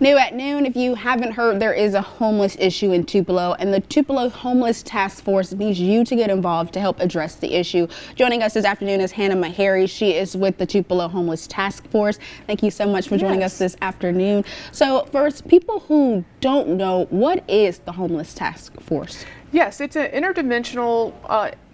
New at noon, if you haven't heard, there is a homeless issue in Tupelo, and the Tupelo Homeless Task Force needs you to get involved to help address the issue. Joining us this afternoon is Hannah Mahary. She is with the Tupelo Homeless Task Force. Thank you so much for joining us this afternoon. So first, people who don't know, what is the Homeless Task Force? Yes, it's an interdimensional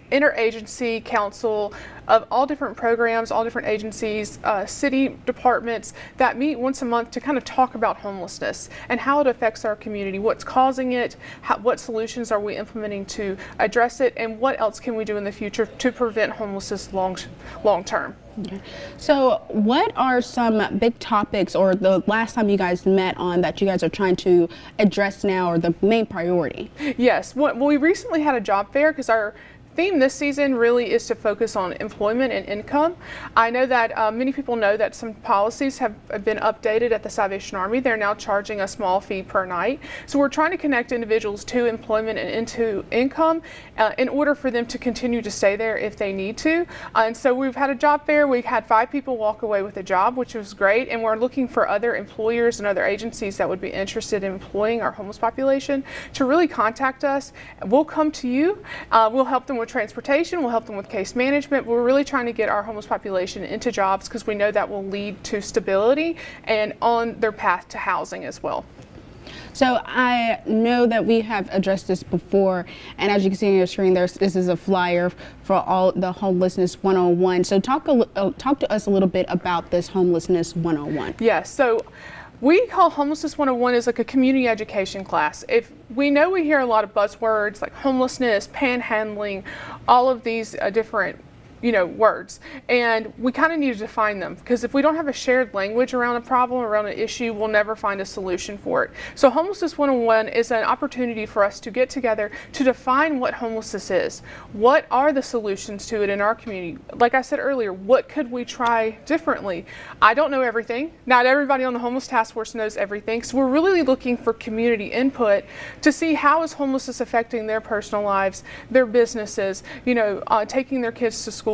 interagency council of all different programs, all different agencies, city departments that meet once a month to kind of talk about homelessness and how it affects our community, what's causing it, what solutions are we implementing to address it, and what else can we do in the future to prevent homelessness long term. Okay. So what are some big topics, or the last time you guys met on, that you guys are trying to address now, or the main priority? Yes, well, we recently had a job fair because our theme this season really is to focus on employment and income. I know that many people know that some policies have been updated at the Salvation Army. They're now charging a small fee per night. So we're trying to connect individuals to employment and into income in order for them to continue to stay there if they need to. And so we've had a job fair. We had 5 people walk away with a job, which was great. And we're looking for other employers and other agencies that would be interested in employing our homeless population to really contact us. We'll come to you. We'll help them with transportation, we'll help them with case management. We're really trying to get our homeless population into jobs because we know that will lead to stability and on their path to housing as well. So I know that we have addressed this before, and as you can see on your screen, this is a flyer for all the Homelessness 101. So talk to us a little bit about this Homelessness 101. Yes, so we call Homelessness 101 is like a community education class. If we know we hear a lot of buzzwords like homelessness, panhandling, all of these different words, and we kind of need to define them, because if we don't have a shared language around a problem, around an issue, we'll never find a solution for it. So Homelessness 101 is an opportunity for us to get together to define what homelessness is. What are the solutions to it in our community? Like I said earlier, what could we try differently? I don't know everything. Not everybody on the Homeless Task Force knows everything. So we're really looking for community input to see how is homelessness affecting their personal lives, their businesses, taking their kids to school.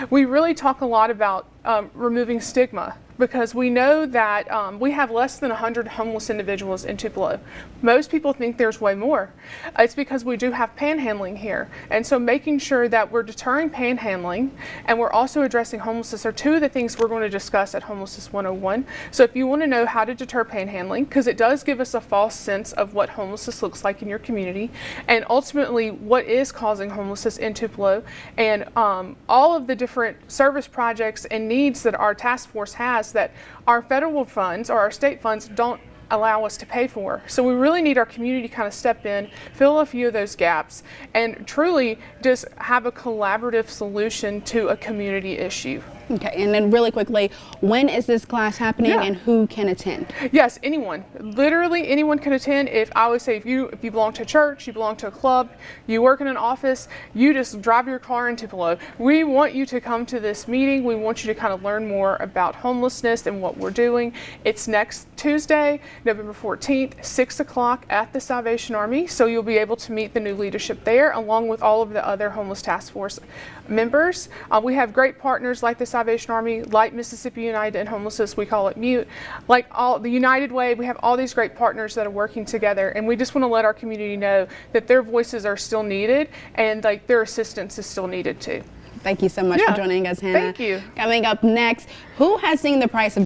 We really talk a lot about removing stigma, because we know that we have less than 100 homeless individuals in Tupelo. Most people think there's way more. It's because we do have panhandling here. And so making sure that we're deterring panhandling and we're also addressing homelessness are 2 of the things we're going to discuss at Homelessness 101. So if you want to know how to deter panhandling, because it does give us a false sense of what homelessness looks like in your community, and ultimately what is causing homelessness in Tupelo, and all of the different service projects and needs that our task force has that our federal funds or our state funds don't allow us to pay for. So we really need our community to kind of step in, fill a few of those gaps, and truly just have a collaborative solution to a community issue. Okay, and then really quickly, when is this class happening and who can attend? Yes, anyone. Literally anyone can attend. I always say if you belong to a church, you belong to a club, you work in an office, you just drive your car in Tupelo. We want you to come to this meeting. We want you to kind of learn more about homelessness and what we're doing. It's next Tuesday, November 14th, 6 o'clock at the Salvation Army. So you'll be able to meet the new leadership there, along with all of the other Homeless Task Force members. We have great partners like the Salvation Army, like Mississippi United and Homelessness, we call it MUTE, like all the United Way. We have all these great partners that are working together, and we just want to let our community know that their voices are still needed and like their assistance is still needed too. Thank you so much for joining us, Hannah. Thank you. Coming up next, who has seen the price of